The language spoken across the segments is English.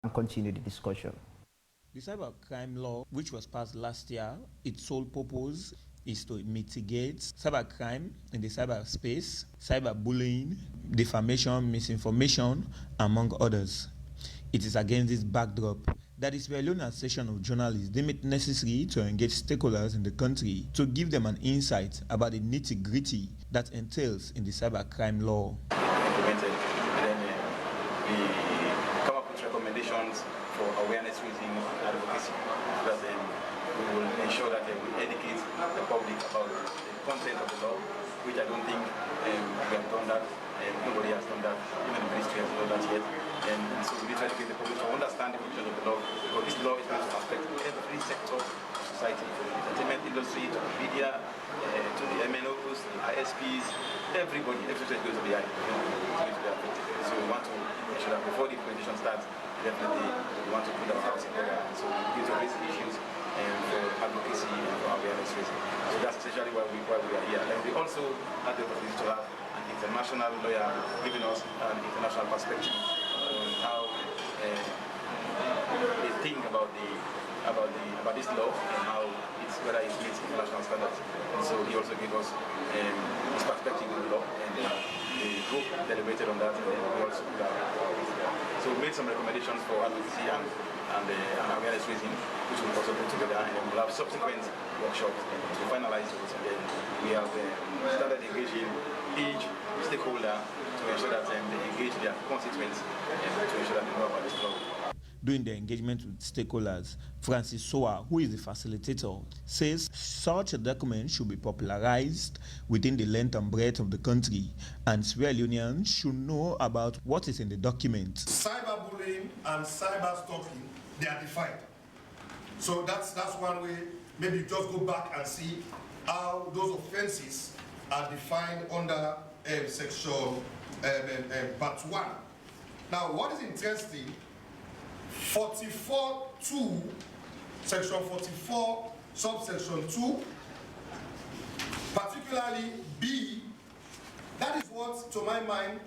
and continue the discussion. The cybercrime law, which was passed last year, its sole purpose is to mitigate cybercrime in the cyberspace, cyberbullying, defamation, misinformation, among others. It is against this backdrop that the Sierra Leone Association of Journalists deemed it necessary to engage stakeholders in the country to give them an insight about the nitty-gritty that entails in the cybercrime law. Implemented, and then we come up with recommendations for awareness raising and advocacy, so that we will ensure that we educate the public about the content of the law, which I don't think we have done that. Nobody has done that. Even the ministry has done that yet. And so we try to get the public to understand the functions of the law, because this law is going to affect every sector of society, from the entertainment industry to the media, to the MNOs, the ISPs, everybody. Everything is going to be affected. So we want to make sure that before the implementation starts, definitely we want to put our house together. So we begin to raise issues for advocacy and for awareness raising. So that's essentially why we are here. And we also had the opportunity to have an international lawyer giving us an international perspective on how they think about this law and how whether it meets international standards. And so he also gave us his perspective on the law, and the group deliberated on that, and then we also put our so we made some recommendations for advocacy and awareness raising, which we'll also put together, and then we'll have subsequent workshops to finalize those, and then we have started engaging each stakeholder to ensure that they engage their constituents to ensure that they know about this law. During the engagement with stakeholders, Francis Sowa, who is the facilitator, says such a document should be popularized within the length and breadth of the country, and Sierra Leoneans should know about what is in the document. Cyberbullying and cyberstalking, they are defined. So that's one way. Maybe just go back and see how those offenses are defined under section part 1. Now, what is interesting, 44.2, section 44, subsection 2, particularly B, that is what, to my mind,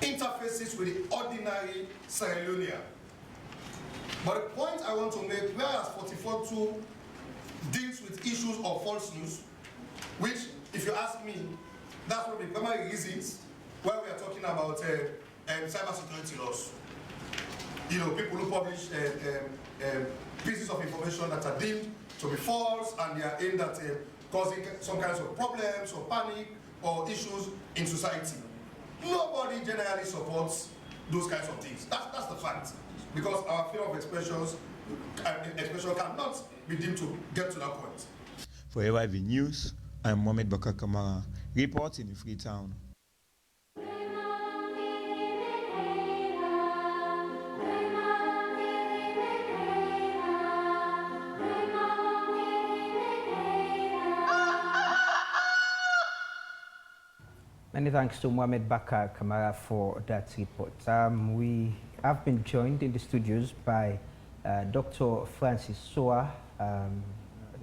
interfaces with the ordinary Sierra Leonean. But the point I want to make, whereas 44.2 deals with issues of false news, which, if you ask me, that's one of the primary reasons why we are talking about cybersecurity laws. You know, people who publish pieces of information that are deemed to be false, and they are aimed at causing some kinds of problems or panic or issues in society. Nobody generally supports those kinds of things. That's the fact. Because our freedom of expression cannot be deemed to get to that point. For AYV News, I'm Mohamed Bakar Kamara, reporting in Freetown. Many thanks to Mohamed Bakar Kamara for that report. We have been joined in the studios by Dr. Francis Sowa,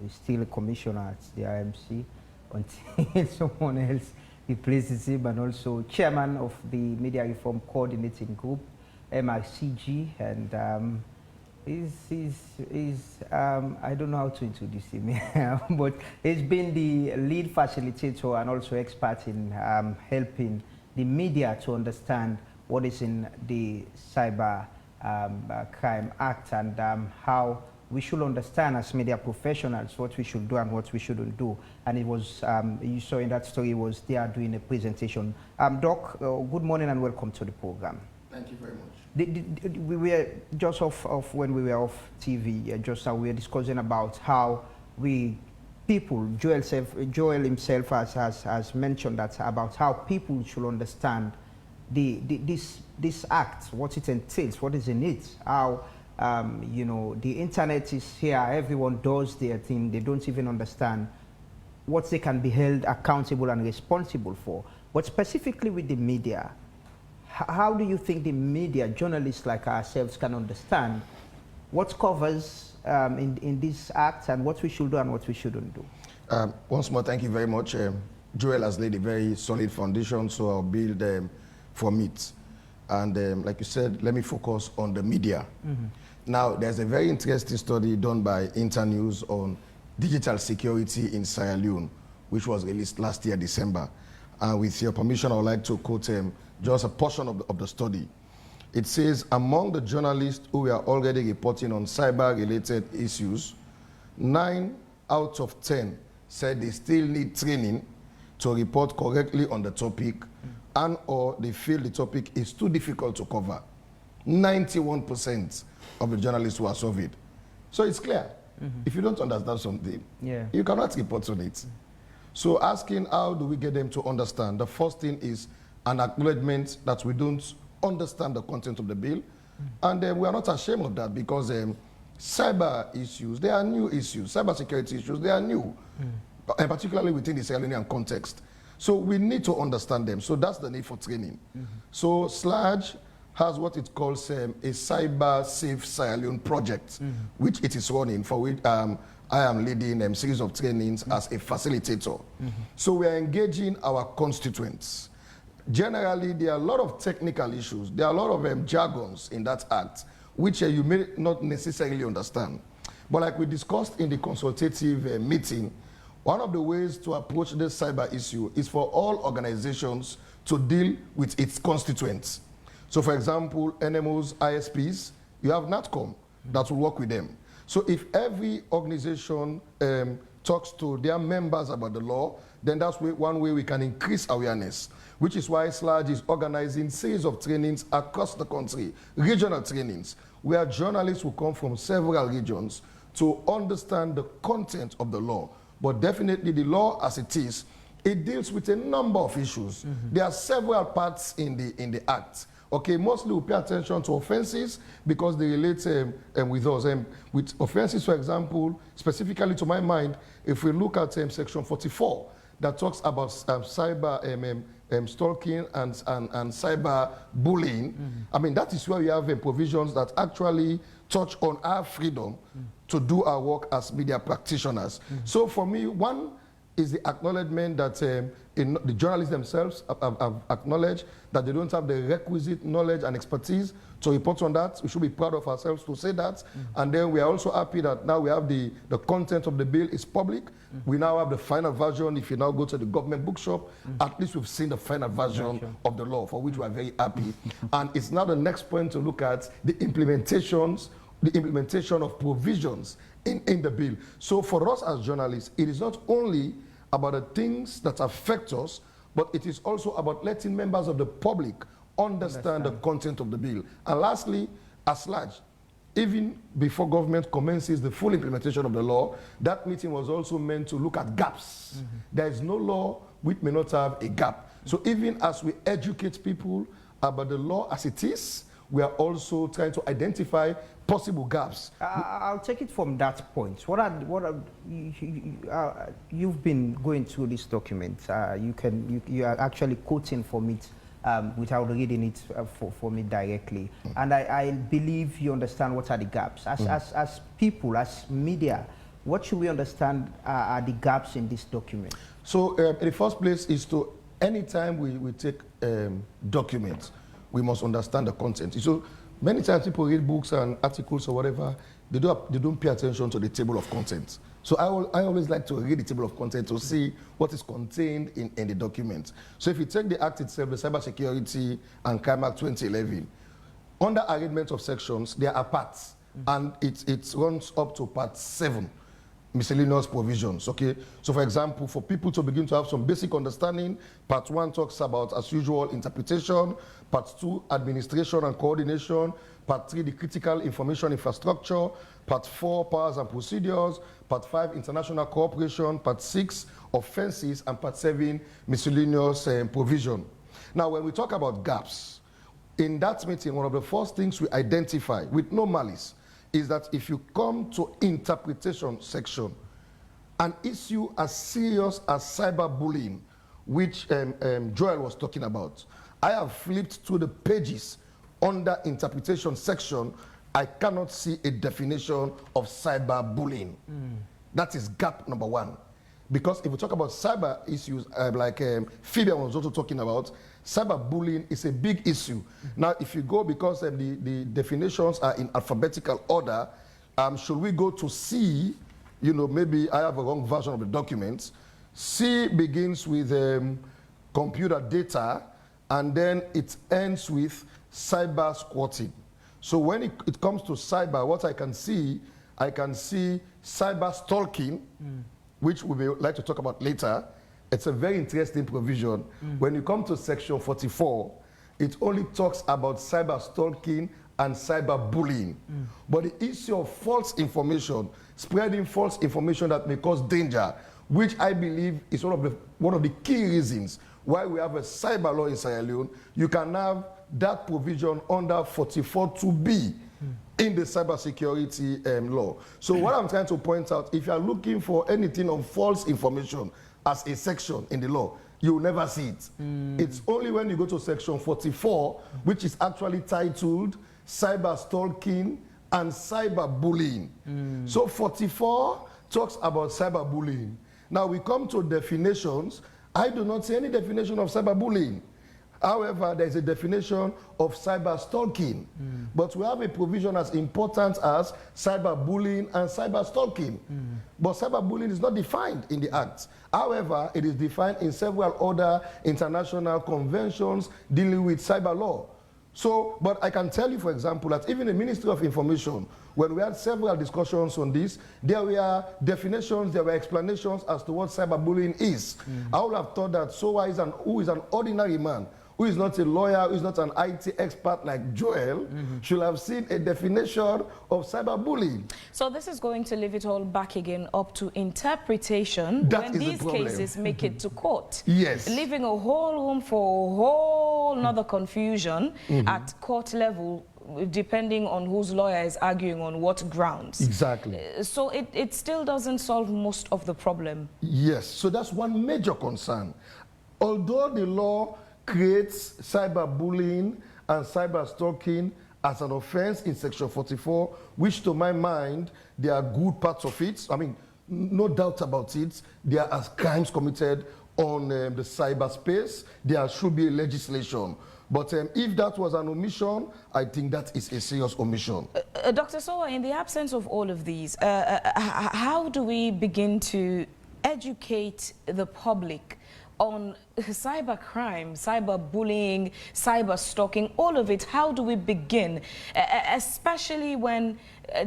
he's still a commissioner at the RMC until someone else replaces him, and also chairman of the Media Reform Coordinating Group, MRCG, and I don't know how to introduce him, but he's been the lead facilitator and also expert in helping the media to understand what is in the Cyber Crime Act, and how we should understand as media professionals what we should do and what we shouldn't do. And it was, you saw in that story, was they are doing a presentation. Doc, good morning and welcome to the program. Thank you very much. We were just off when we were off TV, just now we were discussing about how Joel himself has mentioned that about how people should understand this act, what it entails, what is in it, how you know, the internet is here, everyone does their thing, they don't even understand what they can be held accountable and responsible for. But specifically with the media, how do you think the media, journalists like ourselves, can understand what covers in this act and what we should do and what we shouldn't do? Once more, thank you very much. Joel has laid a very solid foundation, so I'll build from it. And like you said, let me focus on the media. Now, there's a very interesting study done by Internews on digital security in Sierra Leone, which was released last year, December. And with your permission, I would like to quote just a portion of the study. It says, among the journalists who are already reporting on cyber-related issues, 9 out of 10 said they still need training to report correctly on the topic, and or they feel the topic is too difficult to cover. 91% of the journalists who are surveyed. So it's clear. If you don't understand something, you cannot report on it. So asking how do we get them to understand, the first thing is an acknowledgement that we don't understand the content of the bill. And we are not ashamed of that, because cyber issues, they are new issues. Cybersecurity issues, they are new, and particularly within the Sierra Leonean context. So we need to understand them. So that's the need for training. So SLAGE has what it calls a Cyber Safe Sierra Leone project, which it is running, for which I am leading a series of trainings as a facilitator. So we are engaging our constituents. Generally, there are a lot of technical issues. There are a lot of jargons in that act, which you may not necessarily understand. But like we discussed in the consultative meeting, one of the ways to approach this cyber issue is for all organizations to deal with its constituents. So for example, NMOs, ISPs, you have NATCOM that will work with them. So if every organization talks to their members about the law, then that's one way we can increase awareness, which is why SLAGE is organizing series of trainings across the country, regional trainings, where journalists will come from several regions to understand the content of the law. But definitely the law as it is, it deals with a number of issues. There are several parts in the act. Okay, mostly we pay attention to offenses because they relate with us. With offenses, for example, specifically to my mind, if we look at section 44, that talks about cyber stalking and cyber bullying. I mean, that is where we have provisions that actually touch on our freedom to do our work as media practitioners. So for me, one is the acknowledgement that the journalists themselves have acknowledged that they don't have the requisite knowledge and expertise to report on that. We should be proud of ourselves to say that. And then we are also happy that now we have the content of the bill is public. We now have the final version. If you now go to the government bookshop, at least we've seen the final version of the law, for which we are very happy. And it's now the next point to look at the implementation of provisions in the bill. So for us as journalists, it is not only about the things that affect us, but it is also about letting members of the public understand the content of the bill. And lastly, as SLAGE, even before government commences the full implementation of the law, that meeting was also meant to look at gaps. There is no law which may not have a gap. So even as we educate people about the law as it is, we are also trying to identify possible gaps. I'll take it from that point. You've been going through this document. You are actually quoting from it without reading it for me directly. And I believe you understand what are the gaps. As people, as media, what should we understand are the gaps in this document? So in the first place is to, anytime we take documents, we must understand the content. So many times people read books and articles or whatever, they don't pay attention to the table of contents. So I always like to read the table of content to see what is contained in the document. So if you take the act itself, the Cybersecurity and Crime Act 2011, under arrangement of sections, there are parts, and it runs up to part 7. Miscellaneous provisions, okay? So for example, for people to begin to have some basic understanding, part 1 talks about, as usual, interpretation, part 2, administration and coordination, part 3, the critical information infrastructure, part 4, powers and procedures, part 5, international cooperation, part 6, offenses, and part 7, miscellaneous provision. Now, when we talk about gaps, in that meeting, one of the first things we identify with no malice is that if you come to interpretation section, an issue as serious as cyberbullying, which Joel was talking about, I have flipped through the pages under interpretation section, I cannot see a definition of cyberbullying. That is gap number 1. Because if we talk about cyber issues, like Phoebe was also talking about, cyberbullying is a big issue. Now, if you go, because the definitions are in alphabetical order, should we go to C? You know, maybe I have a wrong version of the document. C begins with computer data, and then it ends with cyber squatting. So when it comes to cyber, what I can see cyber stalking, which we will like to talk about later. It's a very interesting provision. When you come to section 44, it only talks about cyber stalking and cyber bullying. But the issue of false information, spreading false information that may cause danger, which I believe is one of the key reasons why we have a cyber law in Sierra Leone, you can have that provision under 44(2)(b) in the cybersecurity law. So what I'm trying to point out, if you are looking for anything on false information as a section in the law, you will never see it. It's only when you go to section 44, which is actually titled cyber stalking and cyber bullying. So 44 talks about cyber bullying. Now we come to definitions. I do not see any definition of cyber bullying. However, there is a definition of cyber stalking. But we have a provision as important as cyber bullying and cyber stalking. But cyber bullying is not defined in the Act. However, it is defined in several other international conventions dealing with cyber law. So, but I can tell you, for example, that even the Ministry of Information, when we had several discussions on this, there were definitions, there were explanations as to what cyberbullying is. I would have thought that Sowa who is an ordinary man, who is not a lawyer, who is not an IT expert like Joel, should have seen a definition of cyberbullying. So this is going to leave it all back again up to interpretation That when these cases make it to court. Yes. Leaving a whole room for a whole nother confusion at court level, depending on whose lawyer is arguing on what grounds. Exactly. So it still doesn't solve most of the problem. Yes, so that's one major concern. Although the law creates cyberbullying and cyber stalking as an offense in section 44, which to my mind, there are good parts of it. I mean, no doubt about it. There are crimes committed on the cyberspace. There should be legislation. But if that was an omission, I think that is a serious omission. Dr. Sowa, in the absence of all of these, how do we begin to educate the public on cyber crime, cyber bullying, cyber stalking, all of it? How do we begin? Especially when,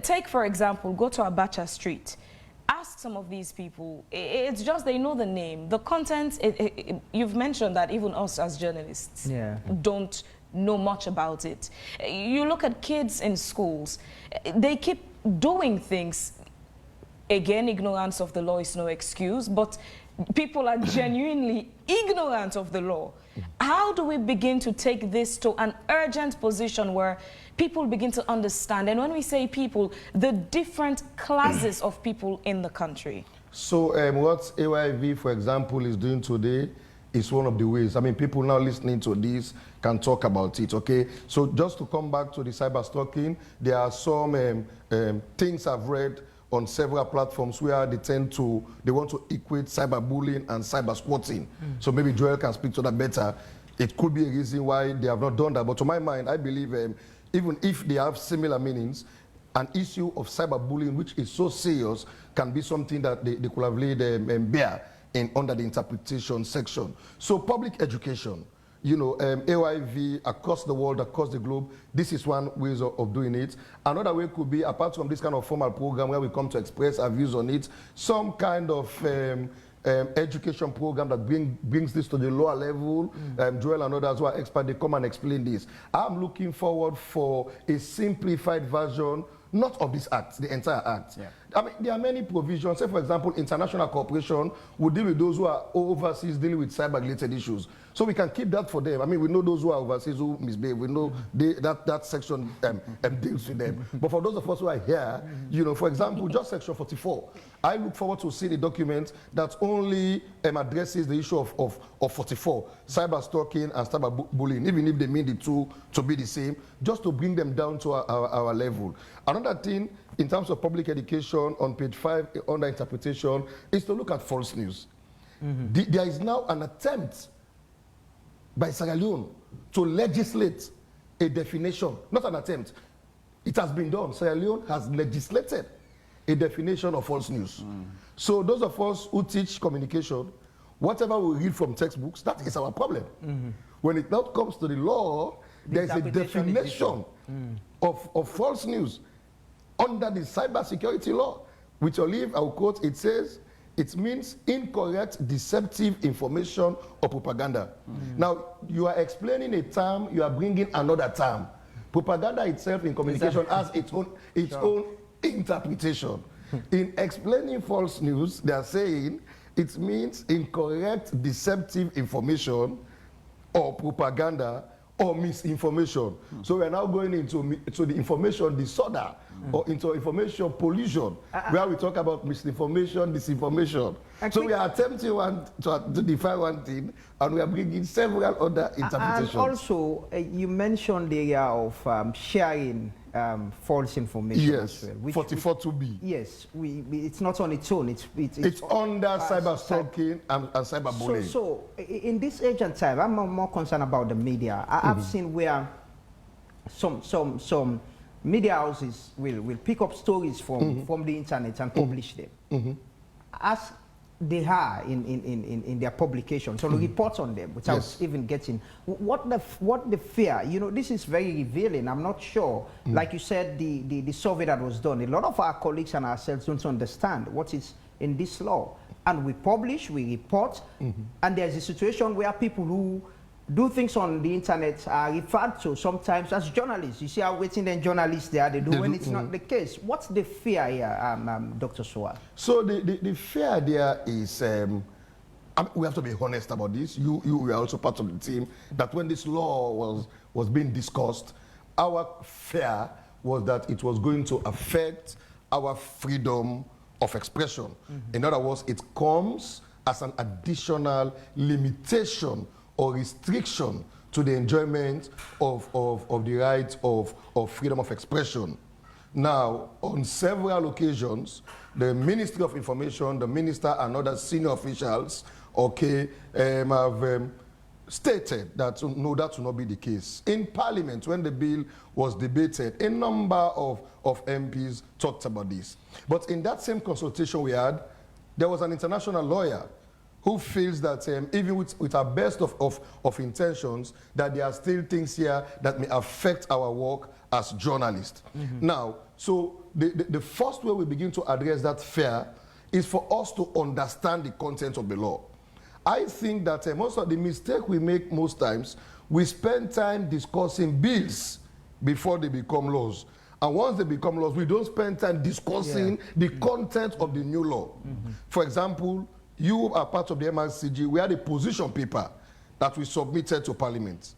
take for example, go to Abacha Street. Ask some of these people. It's just they know the name. The content, you've mentioned that even us as journalists don't know much about it. You look at kids in schools, they keep doing things. Again, ignorance of the law is no excuse, but people are genuinely ignorant of the law. How do we begin to take this to an urgent position where people begin to understand? And when we say people, the different classes of people in the country. So what AYV, for example, is doing today is one of the ways. I mean, people now listening to this can talk about it, okay? So just to come back to the cyber stalking, there are some things I've read on several platforms where they want to equate cyberbullying and cyber squatting. So maybe Joel can speak to that better. It could be a reason why they have not done that. But to my mind, I believe even if they have similar meanings, an issue of cyberbullying, which is so serious, can be something that they could have laid bare under the interpretation section. So public education. You know, AYV across the world, across the globe, this is one way of doing it. Another way could be, apart from this kind of formal program where we come to express our views on it, some kind of education program that brings this to the lower level. Joel and others who are experts, they come and explain this. I'm looking forward for a simplified version, not of this act, the entire act. I mean, there are many provisions. Say, for example, international cooperation will deal with those who are overseas dealing with cyber-related issues. So we can keep that for them. I mean, we know those who are overseas who misbehave. We know that section deals with them. But for those of us who are here, you know, for example, just section 44, I look forward to seeing a document that only addresses the issue of 44, cyber stalking and cyber bullying, even if they mean the two to be the same, just to bring them down to our level. Another thing, in terms of public education, on page 5, under interpretation, is to look at false news. There is now an attempt by Sierra Leone to legislate a definition, not an attempt. It has been done. Sierra Leone has legislated a definition of false news. So those of us who teach communication, whatever we read from textbooks, that is our problem. When it now comes to the law, there is a definition of false news under the cybersecurity law. With your leave, I will quote, it says, it means incorrect, deceptive information or propaganda. Now, you are explaining a term, you are bringing another term. Propaganda itself in communication has its own interpretation. In explaining false news, they are saying it means incorrect, deceptive information or propaganda or misinformation. So we are now going into the information disorder or into information pollution, where we talk about misinformation, disinformation. So we are attempting to define one thing, and we are bringing several other interpretations. And also, you mentioned the area of sharing false information. Yes, as well, 44.2b. Yes, it's not on its own. It's under cyber stalking and cyber bullying. So in this age and time, I'm more concerned about the media. I've seen where some media houses will pick up stories from the internet and publish them. As they are in their publications, so report on them without even getting what the fear. You know, this is very revealing. I'm not sure. Like you said, the survey that was done, a lot of our colleagues and ourselves don't understand what is in this law, and we publish, we report, and there's a situation where people who do things on the internet are referred to sometimes as journalists. You see how waiting then journalists they do when it's not the case. What's the fear here, Dr. Sowa? So the fear there is, we have to be honest about this. You were also part of the team that when this law was being discussed, our fear was that it was going to affect our freedom of expression. In other words, it comes as an additional limitation or restriction to the enjoyment of the right of freedom of expression. Now, on several occasions, the Ministry of Information, the minister and other senior officials, have stated that no, that will not be the case. In Parliament, when the bill was debated, a number of MPs talked about this. But in that same consultation we had, there was an international lawyer who feels that even with our best of intentions, that there are still things here that may affect our work as journalists. Now, so the first way we begin to address that fear is for us to understand the content of the law. I think that most of the mistake we make most times, we spend time discussing bills before they become laws. And once they become laws, we don't spend time discussing the content of the new law. For example, you are part of the MRCG. We had a position paper that we submitted to Parliament.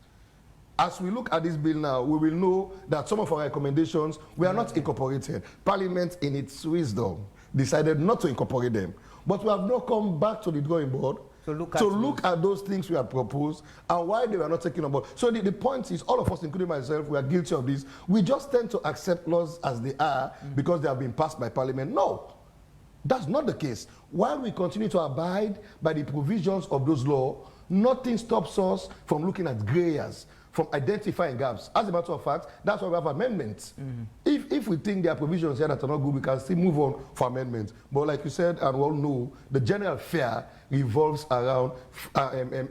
As we look at this bill now, we will know that some of our recommendations were not incorporated. Parliament, in its wisdom, decided not to incorporate them. But we have now come back to the drawing board to look at those things we had proposed and why they were not taken on board. So the point is, all of us, including myself, we are guilty of this. We just tend to accept laws as they are because they have been passed by Parliament. No. That's not the case. While we continue to abide by the provisions of those laws, nothing stops us from looking at gray areas, from identifying gaps. As a matter of fact, that's why we have amendments. If we think there are provisions here that are not good, we can still move on for amendments. But like you said, and we all know, the general fear revolves around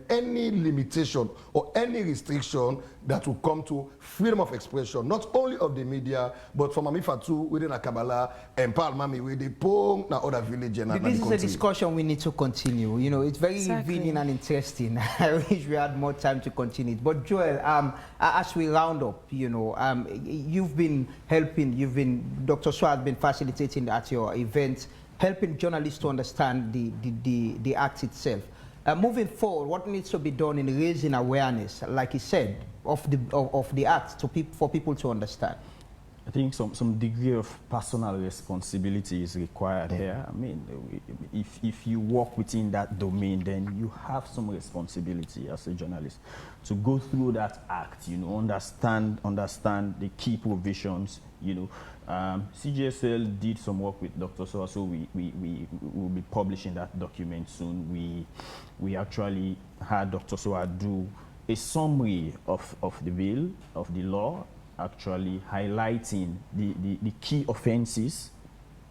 any limitation or any restriction that will come to freedom of expression, not only of the media, but from Amifatu, within Akabala, and Palmami, with the Pong, and other villages. This is a discussion we need to continue. You know, it's very revealing and interesting. I wish we had more time to continue it. But Joel, as we round up, you know, you've been helping, Dr. Sowa has been facilitating at your events, helping journalists to understand the act itself. Moving forward, what needs to be done in raising awareness, like you said, of the act for people to understand? I think some degree of personal responsibility is required here. I mean, if you work within that domain, then you have some responsibility as a journalist to go through that act, you know, understand the key provisions, you know. CGSL did some work with Dr. Sowa, so we will be publishing that document soon. We actually had Dr. Sowa do a summary of the bill, of the law, actually highlighting the key offenses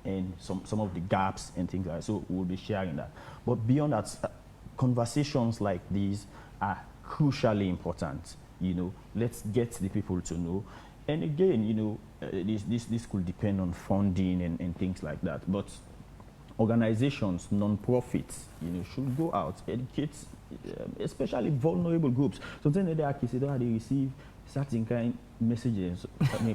and some of the gaps and things like that. So we'll be sharing that. But beyond that, conversations like these are crucially important. You know, let's get the people to know. And again, you know, this could depend on funding and things like that. But organizations, non-profits, you know, should go out, educate, especially vulnerable groups. Sometimes they receive certain kind messages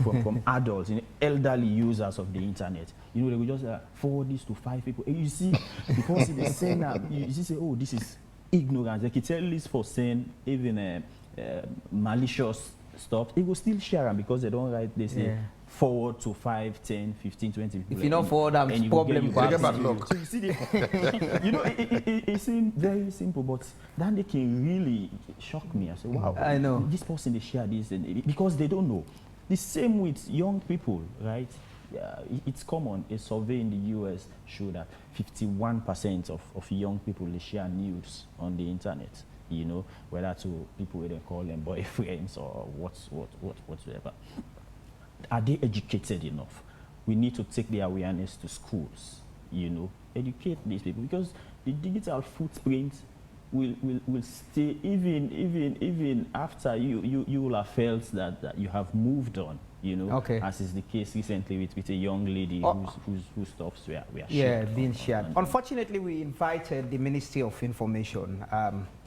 from adults, you know, elderly users of the internet. You know, they will just forward this to 5 people. And you see, because they send up, you see, say, oh, this is ignorance. They can tell this for saying even malicious stuff. They will still share them because they don't write, they say, forward to 5, 10, 15, 20 people. If you don't forward them, it's problem. So you see, you know, it seems very simple, but then they can really shock me. I say, wow, I know. This person, they share this, because they don't know. The same with young people, right? Yeah, it's common. A survey in the US showed that 51% of young people, they share news on the internet. You know, whether to people where they call them boyfriends or whatsoever. Are they educated enough? We need to take the awareness to schools, you know, educate these people, because the digital footprint will stay even after you will have felt that you have moved on, you know, as is the case recently with a young lady whose stuffs were shared. Being shared. Unfortunately, we invited the Ministry of Information,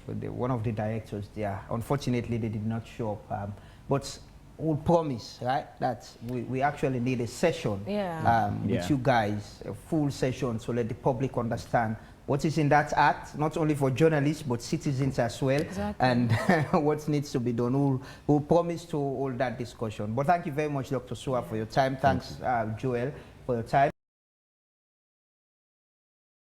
one of the directors there. Unfortunately, they did not show up, but we'll promise, right, that we actually need a session with you guys, a full session, to let the public understand what is in that act, not only for journalists, but citizens as well, and what needs to be done. We'll promise to hold that discussion. But thank you very much, Dr. Sowa, for your time. Thanks, Joel, for your time.